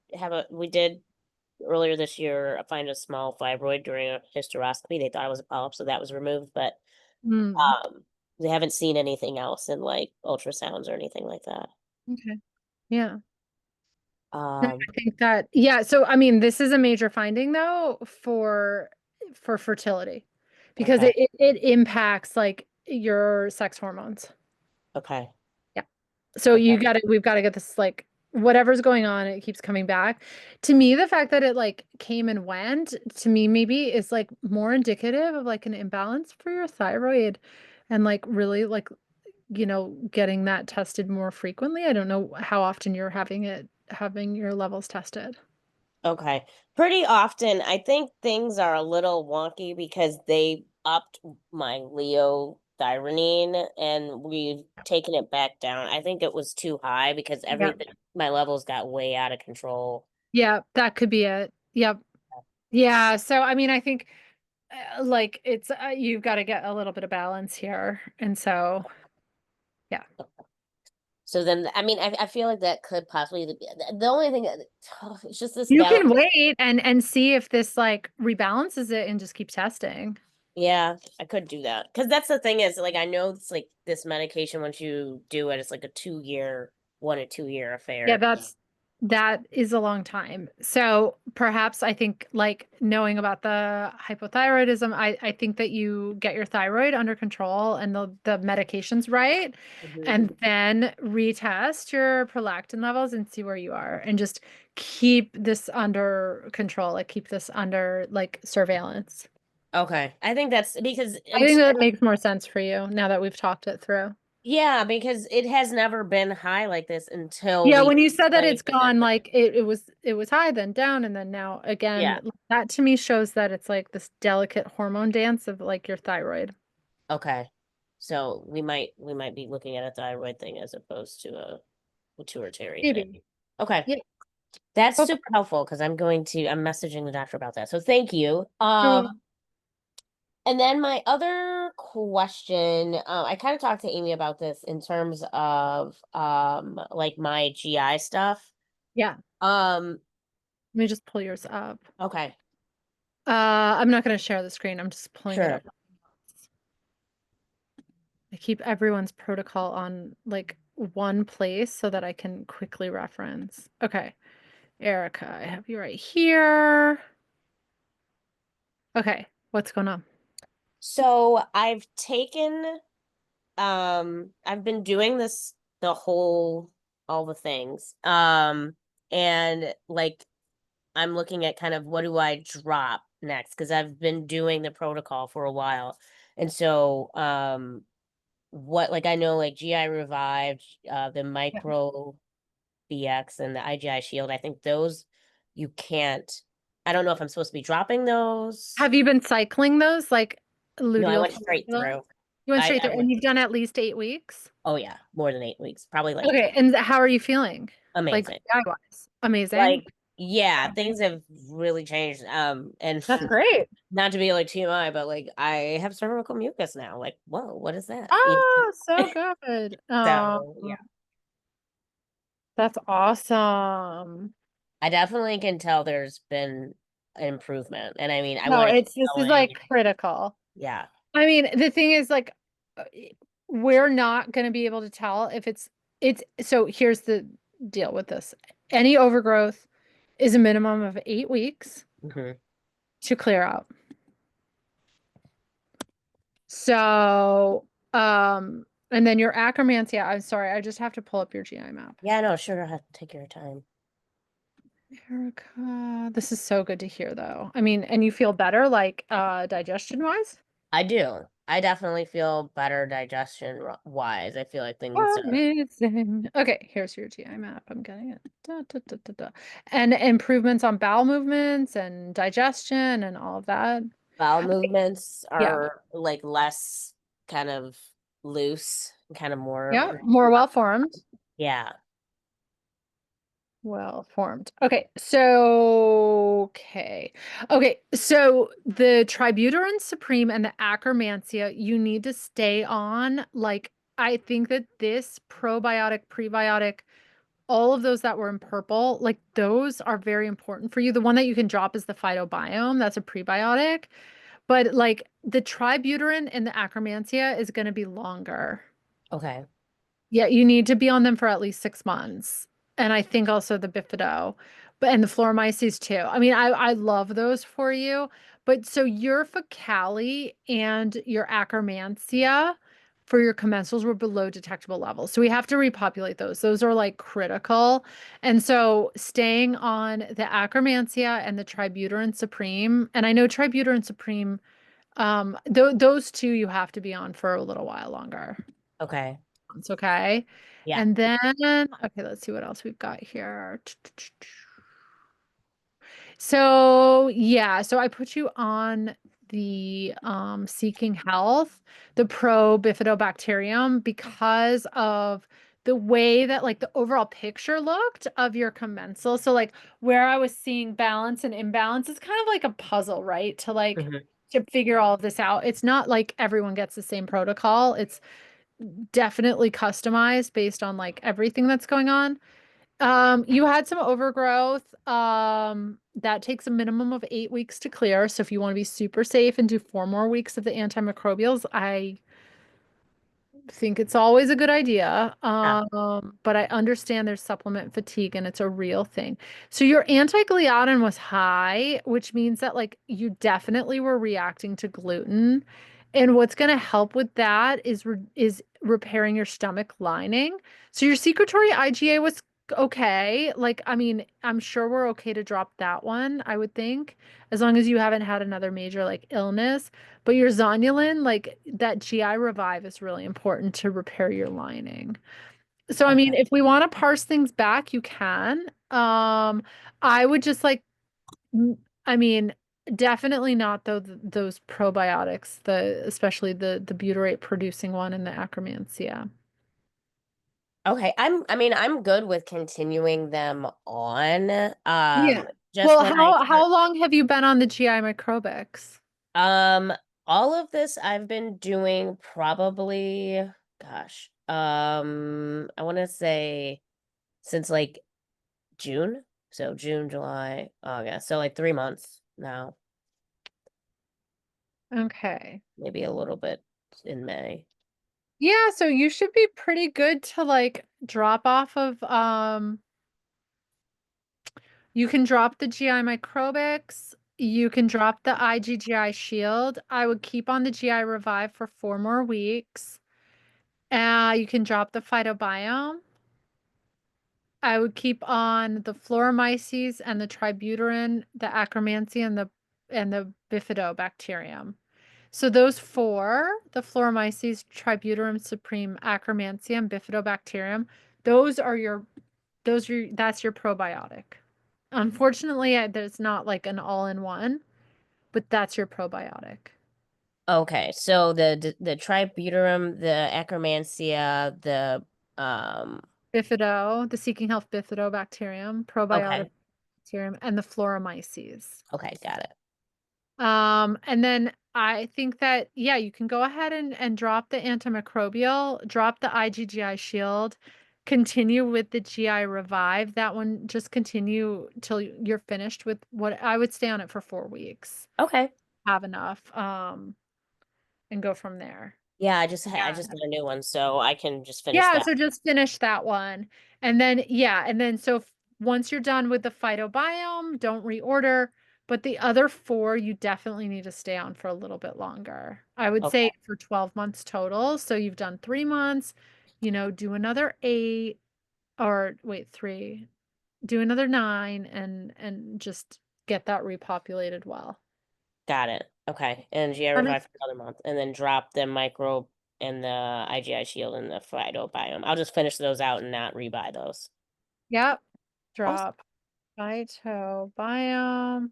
earlier this year find a small fibroid during a hysteroscopy. They thought it was a polyp, so that was removed, but Hmm. um they haven't seen anything else in like ultrasounds or anything like that. Okay. Yeah. No, Um, I think that, yeah. So, I mean, this is a major finding though for fertility because okay. it impacts like your sex hormones. Okay. Yeah. So Okay. we've got to get this like whatever's going on, it keeps coming back. To me, the fact that it like came and went, to me maybe is like more indicative of like an imbalance for your thyroid and like really like, getting that tested more frequently. I don't know how often you're having your levels tested. Okay. Pretty often, I think things are a little wonky because they upped my Leo thyronine and we've taken it back down. I think it was too high because Yeah. everything my levels got way out of control. Yeah, that could be it. Yep. Yeah. So, I mean, I think like it's you've got to get a little bit of balance here. And so, yeah. So then, I mean, I feel like that could possibly be the only thing. It's just this You balance. can wait and see if this like rebalances it and just keep testing. Yeah, I could do that because that's the thing is like I know it's like this medication once you do it, it's like a 2 year, 1 or 2 year Yeah, affair. that is a long time. So perhaps I think like knowing about the hypothyroidism, I think that you get your thyroid under control and the medications right, Mhm. and then retest your prolactin levels and see where you are and just keep this under control, like keep this under like surveillance. Okay, I think that's because I think that makes more sense for you now that we've talked it through. yeah, because it has never been high like this until Yeah, we when you said that it's like gone, like it was high, then down, and then now yeah. again, that to me shows that it's like this delicate hormone dance of like your thyroid. Okay, so we might be looking at a thyroid thing as opposed to a pituitary thing. Maybe. Okay. Yeah. That's Okay. super helpful because I'm messaging the doctor about that. So thank you. Cool. And then my other question, I kind of talked to Amy about this in terms of like my GI stuff. Yeah. Um, Let me just pull yours up. okay, I'm not going to share the screen. I'm just pulling it sure. up. I keep everyone's protocol on like one place so that I can quickly reference. Okay. Erica, I have you right here. Okay. What's going on? So I've been doing this the whole all the things. And like I'm looking at kind of what do I drop next because I've been doing the protocol for a while. And so what like I know like GI Revived, the Yeah. Micro BX and the IGI Shield, I think those you can't I don't know if I'm supposed to be dropping those. Have you been cycling those like No, I luteal went straight follicular? through. You went straight I through and went you've done at least 8 weeks? oh yeah, more than 8 weeks. Probably like Okay, and how are you feeling? Like amazing. GI-wise? Amazing. Like yeah, things have really changed. And That's great. not to be like TMI, but like I have cervical mucus now. Like, whoa, what is that? Oh, so good. So yeah. That's awesome. I definitely can tell there's been improvement. And I mean, I No, want to this is go in. like critical. Yeah. I mean, the thing is like we're not going to be able to tell if it's so here's the deal with this. Any overgrowth is a minimum of 8 weeks Hmm. to clear out. So, and then your acromantia, I'm sorry, I just have to pull up your GI map. Yeah, no, sure. Have to take your time. Erica, this is so good to hear though. I mean, and you feel better like digestion wise? I do. I definitely feel better digestion wise. I feel like things are Amazing. Okay, here's your GI map. I'm getting it. Da, da, da, da, da. And improvements on bowel movements and digestion and all of that. bowel movements Yeah. are like less kind of loose, kind of Yeah. more. More well formed. Yeah. Well formed. Okay. So, okay. So the Tributerin Supreme and the Akkermansia, you need to stay on. Like, I think that this probiotic, prebiotic, all of those that were in purple, like those are very important for you. The one that you can drop is the phytobiome. That's a prebiotic. But like the Tributerin and the Akkermansia is going to be longer. Okay. Yeah, you need to be on them for at least 6 months. And I think also the Bifido, but and the Floromyces too. I mean, I love those for you. But so your Fecali and your Akkermansia for your commensals were below detectable levels. So we have to repopulate those. Those are like critical. And so staying on the Akkermansia and the Tributerin Supreme, and I know Tributerin Supreme, those two you have to be on for a little while longer. Okay. It's okay. Yeah. And then, okay, let's see what else we've got here. So, yeah, so I put you on the Seeking Health, the pro bifidobacterium, because of the way that like the overall picture looked of your commensal. So like where I was seeing balance and imbalance is kind of like a puzzle, right? To like Mhm. to figure all of this out. It's not like everyone gets the same protocol. It's definitely customized based on like everything that's going on. You had some overgrowth. That takes a minimum of 8 weeks to clear. So if you want to be super safe and do 4 more weeks of the antimicrobials, I think it's always a good idea. Yeah. But I understand there's supplement fatigue and it's a real thing. So your anti-gliadin was high, which means that like you definitely were reacting to gluten. And what's going to help with that is repairing your stomach lining. So your secretory IgA was okay. Like, I mean, I'm sure we're okay to drop that one, I would think, as long as you haven't had another major like illness. But your zonulin, like that GI revive is really important to repair your lining. So, I mean, Okay. if we want to parse things back, you can. I would just like, I mean, definitely not those probiotics, especially the butyrate producing one and the Akkermansia. Okay. I mean, I'm good with continuing them on. Yeah. Just Well, when I how long have you been on the GI microbics? all of this I've been doing probably, gosh, I want to say since like June. So June, July, August. So like 3 months now, Okay. maybe a little bit in May. Yeah, so you should be pretty good to like drop off of you can drop the GI microbics, you can drop the IgGI shield. I would keep on the GI revive for 4 more weeks. You can drop the phytobiome. I would keep on the Floromyces and the Tributerin, the Akkermansia, and the Bifidobacterium. So those four, the Floromyces, Tributerum supreme, Akkermansia, and Bifidobacterium, those are your that's your probiotic. Unfortunately, there's not like an all-in-one, but that's your probiotic. Okay, so the Tributerum, the Akkermansia, the Bifido, the Seeking Health Bifidobacterium, probiotic okay, bacterium, and the Floromyces. okay, got it. And then I think that, yeah, you can go ahead and drop the antimicrobial, drop the IgGI shield, continue with the GI Revive. That one, just continue till you're finished with what I would stay on it for 4 weeks. Okay. Have enough, and go from there. Yeah, I just got a new one, so I can just finish Yeah, that. so just finish that one. And then, so once you're done with the phytobiome, don't reorder. But the other 4, you definitely need to stay on for a little bit longer. I would say Okay. for 12 months total. So you've done 3 months, do another 8, or wait, 3, do another 9, and just get that repopulated well. Got it. Okay. And GI And Revive for another month. And then drop the microbe and the IgI shield and the phytobiome. I'll just finish those out and not rebuy those. Yep. Awesome. Drop phytobiome,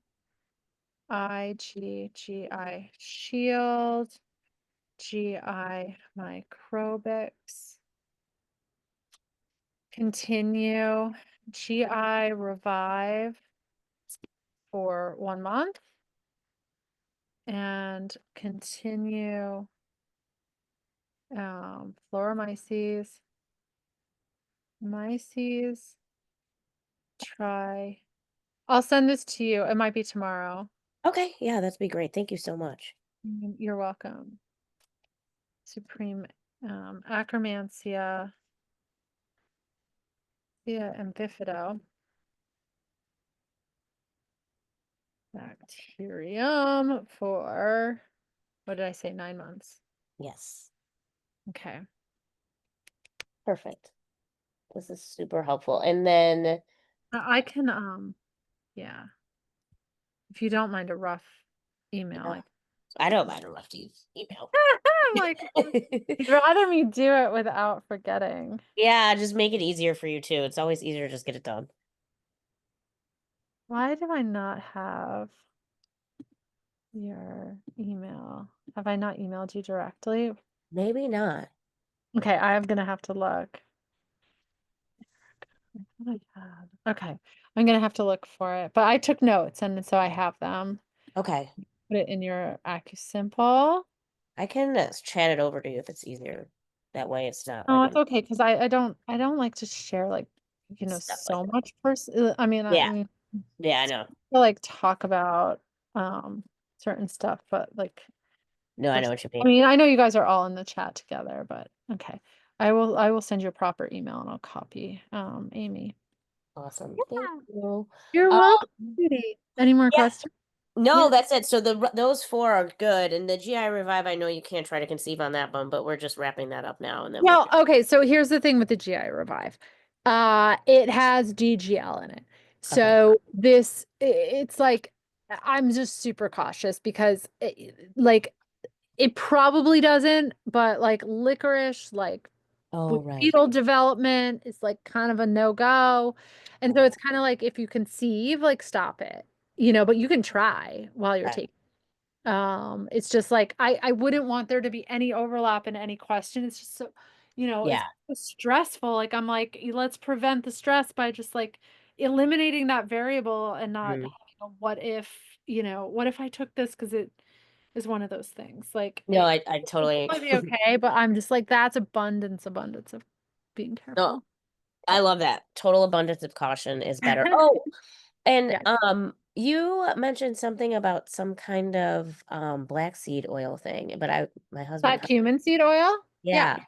IgGI shield, GI microbics. Continue GI Revive for 1 month, and continue Floromyces, myces, try. I'll send this to you. It might be tomorrow. Okay. Yeah, that'd be great. Thank you so much. You're welcome. Supreme Akkermansia, and bifido. Bacterium for, what did I say, 9 months? Yes. Okay. Perfect. This is super helpful. And then I can, yeah. If you don't mind a rough email, I don't mind a rough email. I'm like, you'd rather me do it without forgetting. Yeah, just make it easier for you too. It's always easier to just get it done. Why do I not have your email? Have I not emailed you directly? Maybe not. Okay, I'm gonna have to look. I thought I had. Okay, I'm gonna have to look for it. But I took notes, and so I have them. Okay. Put it in your AccuSimple. I can chat it over to you if it's easier. That way it's not Oh, like it's okay, because I don't like to share, like, stuff like so that. much person. I mean, Yeah. Yeah, I know. to, like, talk about certain stuff, but like, No, I know what you I mean. mean, I know you guys are all in the chat together, but okay. I will send you a proper email, and I'll copy Amy. Awesome. Thank Yeah. you. You're Um, welcome, Judy. Any more yeah. questions? No, Yeah. that's it. So those 4 are good, and the GI Revive, I know you can't try to conceive on that one, but we're just wrapping that up now, and then we're Well, good. okay, so here's the thing with the GI Revive. It has DGL in it. Okay. So it's like, I'm just super cautious because like, it probably doesn't, but like licorice, like Oh, with right. fetal development is like kind of a no-go. And so it's kind of like, if you conceive, like, stop it, but you can try while you're Okay. taking. It's just like, I wouldn't want there to be any overlap in any question. It's just so, it's Yeah. so stressful. Like, I'm like, let's prevent the stress by just like eliminating that variable, and not Mhm. having a what if I took this, because it is one of those things. Like, No, I it'll totally. probably be okay, but I'm just like, that's abundance of being No, careful. I love that. Total abundance of caution is better. Oh, and Yeah. you mentioned something about some kind of black seed oil thing, but my husband, Black cumin seed oil. Yeah. yeah.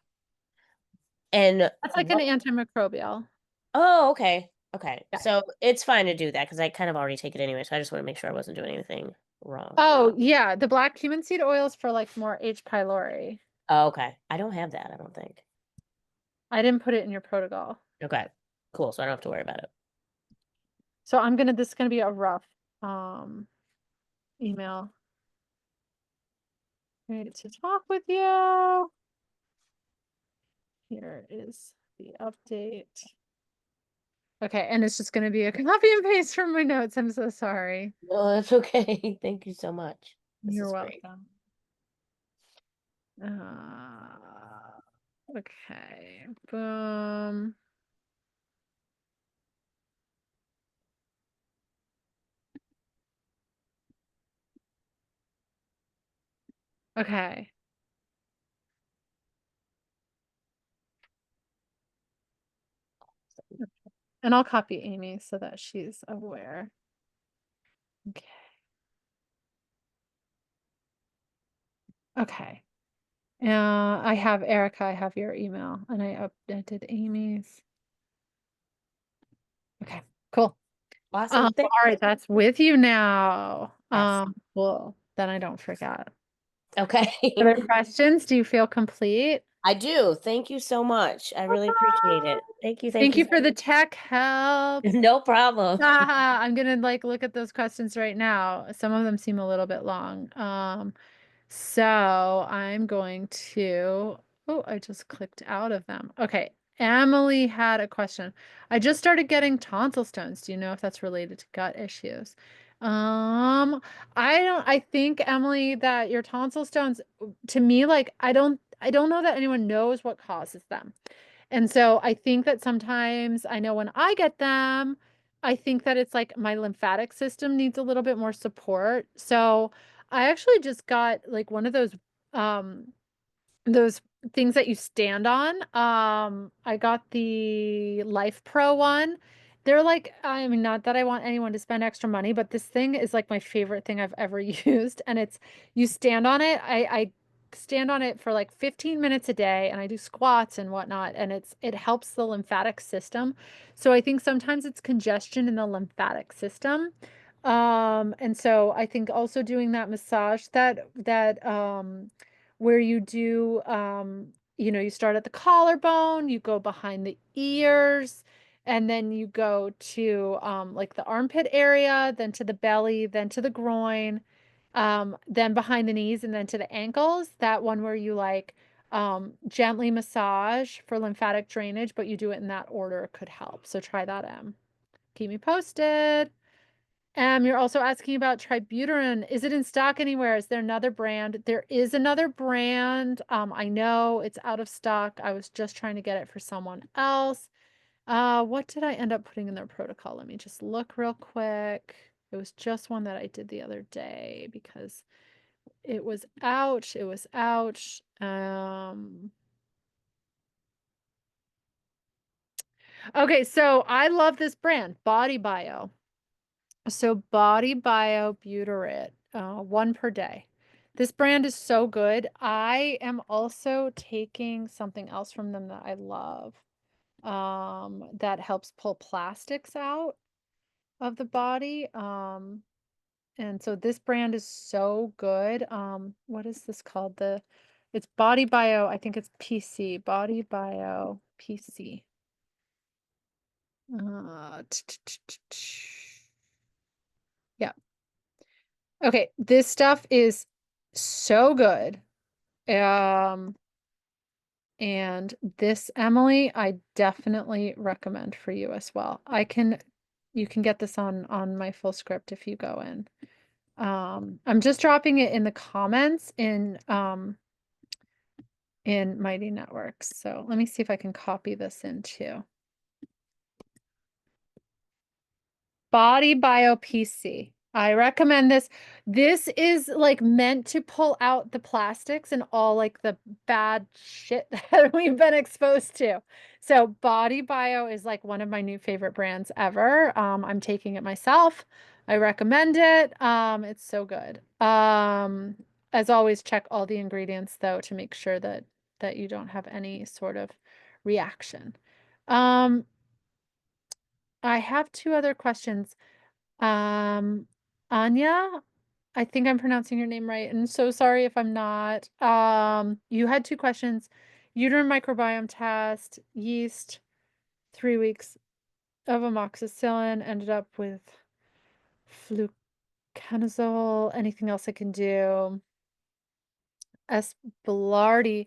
And That's like an antimicrobial. oh, okay. Okay. Yeah. So it's fine to do that because I kind of already take it anyway. So I just want to make sure I wasn't doing anything wrong. Oh, yeah. The black cumin seed oil is for like more H. pylori. Oh, okay. I don't have that, I don't think. I didn't put it in your protocol. Okay. Cool. So I don't have to worry about it. So this is gonna be a rough email. Ready to talk with you. Here is the update. Okay, and it's just gonna be a copy and paste from my notes. I'm so sorry. No, that's okay. Thank you so much. This You're is great. welcome. Okay, boom. Okay. And I'll copy Amy so that she's aware. Okay. Okay. I have Erica, I have your email, and I updated Amy's. Okay, cool. Awesome. All right, that's with you now. Yes. Well, then I don't forget. Okay. Other questions? Do you feel complete? I do. Thank you so much. I really appreciate it. Thank you. Thank you for the tech help. No problem. I'm gonna like look at those questions right now. Some of them seem a little bit long. So I'm going to, oh, I just clicked out of them. Okay. Emily had a question. I just started getting tonsil stones. Do you know if that's related to gut issues? I think, Emily, that your tonsil stones, to me, like, I don't know that anyone knows what causes them. And so I think that sometimes I know when I get them, I think that it's like my lymphatic system needs a little bit more support. So I actually just got like one of those things that you stand on. I got the Life Pro one. They're like, I mean, not that I want anyone to spend extra money, but this thing is like my favorite thing I've ever used. And it's, you stand on it. I stand on it for like 15 minutes a day and I do squats and whatnot. And it helps the lymphatic system. So I think sometimes it's congestion in the lymphatic system. And so I think also doing that massage where you do, you start at the collarbone, you go behind the ears, and then you go to like the armpit area, then to the belly, then to the groin, then behind the knees, and then to the ankles. That one where you like gently massage for lymphatic drainage, but you do it in that order could help. So try that, Keep me posted. You're also asking about Tributerin. Is it in stock anywhere? Is there another brand? There is another brand. I know it's out of stock. I was just trying to get it for someone else. What did I end up putting in their protocol? Let me just look real quick. It was just one that I did the other day because it was ouch. It was ouch. Okay, so I love this brand, Body Bio. So Body Bio Butyrate, 1 per day. This brand is so good. I am also taking something else from them that I love, that helps pull plastics out of the body. And so this brand is so good. What is this called? It's Body Bio, I think it's PC, Body Bio PC. Yeah. Okay, this stuff is so good. And this, Emily, I definitely recommend for you as well. You can get this on my full script if you go in. I'm just dropping it in the comments in Mighty Networks. So let me see if I can copy this in too. Body Bio PC. I recommend this. This is like meant to pull out the plastics and all like the bad shit that we've been exposed to. So Body Bio is like one of my new favorite brands ever. I'm taking it myself. I recommend it. It's so good. As always, check all the ingredients though to make sure that you don't have any sort of reaction. I have 2 other questions. Anya, I think I'm pronouncing your name right, and so sorry if I'm not. You had 2 questions. Uterine microbiome test, yeast, 3 weeks of amoxicillin, ended up with fluconazole. Anything else I can do? S. Blardi.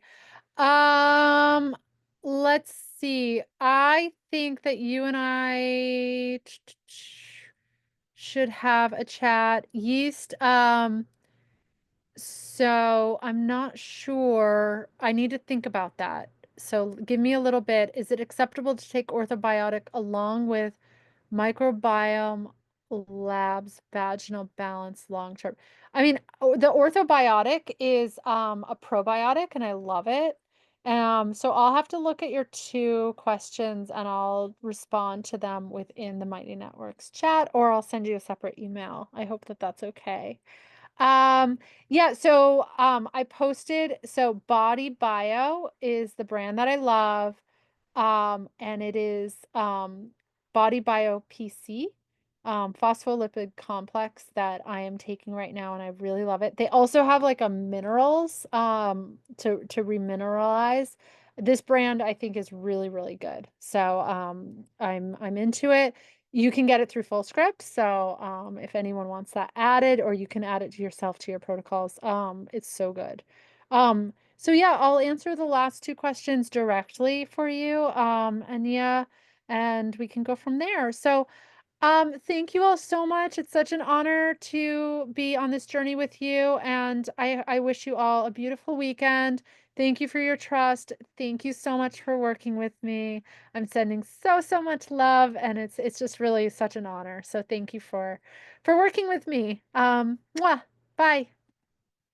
Um, let's see. I think that you and I should have a chat. Yeast, so I'm not sure. I need to think about that. So give me a little bit. Is it acceptable to take orthobiotic along with microbiome labs vaginal balance long term? I mean, the orthobiotic is a probiotic and I love it. So I'll have to look at your 2 questions and I'll respond to them within the Mighty Networks chat, or I'll send you a separate email. I hope that that's okay. Yeah, so I posted, so Body Bio is the brand that I love. And it is Body Bio PC, phospholipid complex that I am taking right now, and I really love it. They also have like a minerals to remineralize. This brand I think is really, really good. So I'm into it. You can get it through FullScript. So if anyone wants that added, or you can add it to yourself to your protocols, it's so good. So yeah, I'll answer the last 2 questions directly for you, Anya, and we can go from there. So thank you all so much. It's such an honor to be on this journey with you, and I wish you all a beautiful weekend. Thank you for your trust. Thank you so much for working with me. I'm sending so much love, and it's just really such an honor. So thank you for working with me. Mwah. Bye.